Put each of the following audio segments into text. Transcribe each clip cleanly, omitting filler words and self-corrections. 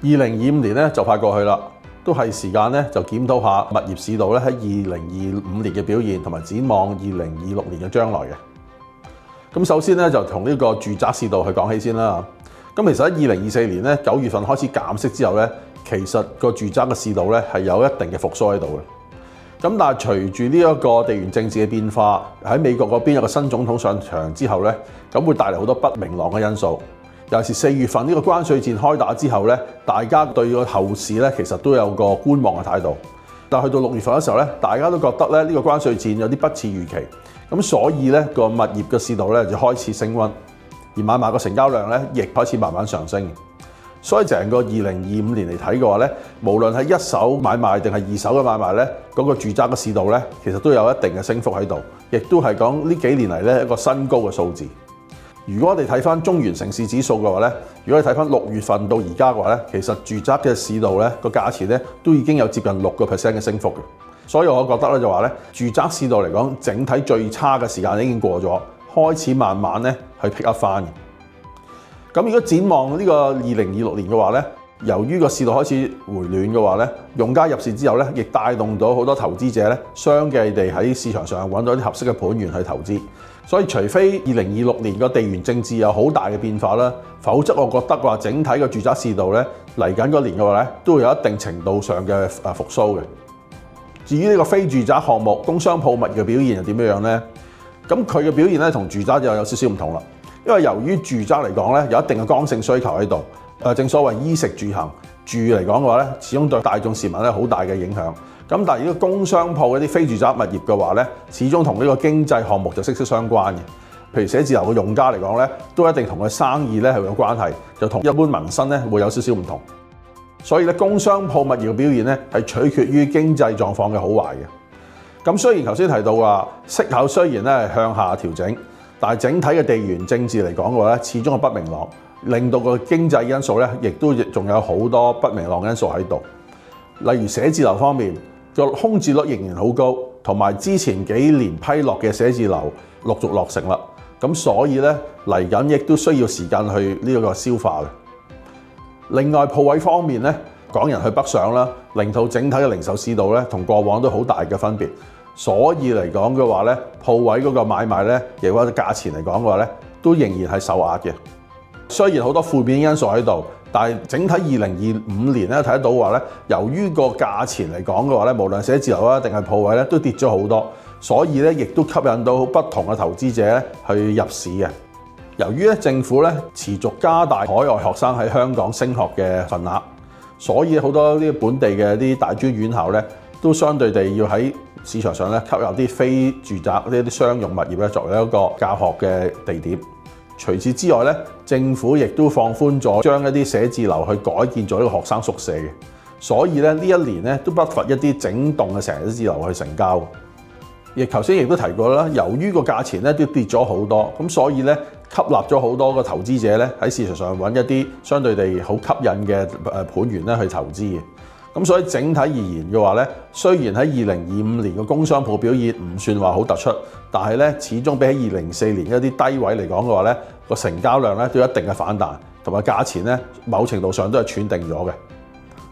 2025年咧就快過去啦，都係時間咧就檢討下物業市道咧喺2025年嘅表現，同埋展望2026年嘅將來嘅。咁首先咧就從呢個住宅市道去講起先啦。咁其實喺2024年咧9月份開始減息之後咧，其實個住宅嘅市道咧係有一定嘅復甦喺度嘅。咁但係隨住呢一個地緣政治嘅變化，喺美國嗰邊有個新總統上場之後咧，咁會帶嚟好多不明朗嘅因素。尤其是4月份呢個關稅戰開打之後咧，大家對個後市咧其實都有個觀望嘅態度。但係去到6月份嘅時候咧，大家都覺得咧呢個關稅戰有啲不似預期，咁所以咧個物業嘅市道咧就開始升溫，而買賣個成交量咧亦開始慢慢上升。所以成個2025年嚟睇嘅話咧，無論係一手買賣定係二手嘅買賣咧，嗰個住宅嘅市道咧，其實都有一定嘅升幅喺度，亦都係講呢幾年嚟咧一個新高嘅數字。如果我哋睇翻中原城市指數嘅話咧，如果你睇翻6月份到而家嘅話咧，其實住宅嘅市道咧個價錢咧都已經有接近6% 嘅升幅嘅。所以我覺得咧就話咧，住宅市道嚟講，整體最差嘅時間已經過咗，開始慢慢咧去 pick up 翻嘅。咁如果展望呢個2026年嘅話咧，由於個市道開始回暖嘅話咧，用家入市之後咧，亦帶動到好多投資者咧，相繼地喺市場上揾到啲合適嘅盤源去投資。所以除非2026年個地緣政治有好大嘅變化啦，否則我覺得話整體個住宅市道咧嚟緊嗰年嘅話咧，都會有一定程度上嘅復甦嘅。至於呢個非住宅項目工商鋪物業嘅表現係點樣咧？咁佢嘅表現咧同住宅就有少少唔同啦。因為由於住宅嚟講咧，有一定嘅剛性需求喺度，正所謂衣食住行，住嚟講嘅話咧，始終對大眾市民咧好大嘅影響。咁但係如果工商鋪嗰啲非住宅物業嘅話咧，始終同呢個經濟項目就息息相關嘅。譬如寫字樓嘅用家嚟講咧，都一定同佢生意咧係有關係，就同一般民生咧會有少少唔同。所以咧，工商鋪物業嘅表現咧係取決於經濟狀況嘅好壞嘅。咁雖然頭先提到話息口雖然咧係向下調整，但係整體嘅地緣政治嚟講嘅話咧，始終係不明朗，令到個經濟因素咧，亦都仲有好多不明朗因素喺度。例如寫字樓方面，個空置率仍然好高，同埋之前幾年批落嘅寫字樓陸續落成啦，咁所以咧嚟緊亦都需要時間去呢個消化嘅。另外鋪位方面咧，港人去北上啦，令到整體嘅零售市道咧同過往都好大嘅分別。所以嚟講嘅話咧，鋪位嗰個買賣咧，亦或者價錢嚟講嘅話咧，都仍然係受壓嘅。雖然好多負面因素喺度，但係整體2025年咧睇得到話咧，由於個價錢嚟講嘅話咧，無論寫字樓啊定係鋪位咧，都跌咗好多，所以咧亦都吸引到不同嘅投資者咧去入市嘅。由於咧政府咧持續加大海外學生喺香港升學嘅份額，所以好多呢本地嘅啲大專院校咧，都相對地要喺市場上咧吸納啲非住宅呢啲商用物業咧作為一個教學嘅地點。除此之外咧，政府亦都放寬咗將一啲寫字樓去改建做一個學生宿舍嘅，所以咧呢一年咧都不乏一啲整棟嘅寫字樓去成交。亦頭先亦都提過啦，由於個價錢咧都跌咗好多，咁所以咧吸納咗好多個投資者咧喺市場上揾一啲相對地好吸引嘅盤源咧去投資嘅。咁所以整體而言嘅話咧，雖然喺2025年嘅工商鋪表現唔算話好突出，但係咧始終比起2004年一啲低位嚟講嘅話咧，個成交量咧都有一定嘅反彈，同埋價錢咧某程度上都係斷定咗嘅。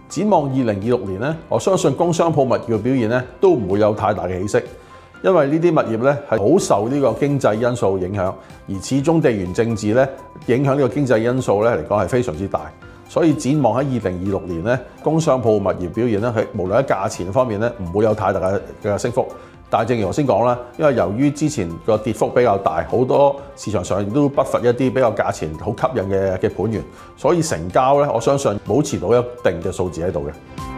展望2026年咧，我相信工商鋪物業嘅表現咧都唔會有太大嘅起色，因為呢啲物業咧係好受呢個經濟因素影響，而始終地緣政治咧影響呢個經濟因素咧嚟講係非常之大。所以展望喺2026年咧，工商鋪物業表現咧，係無論喺價錢方面咧，唔會有太大嘅升幅。但係正如我先講啦，因為由於之前個跌幅比較大，好多市場上亦都不乏一啲比較價錢好吸引嘅盤源，所以成交咧，我相信保持到一定嘅數字喺度嘅。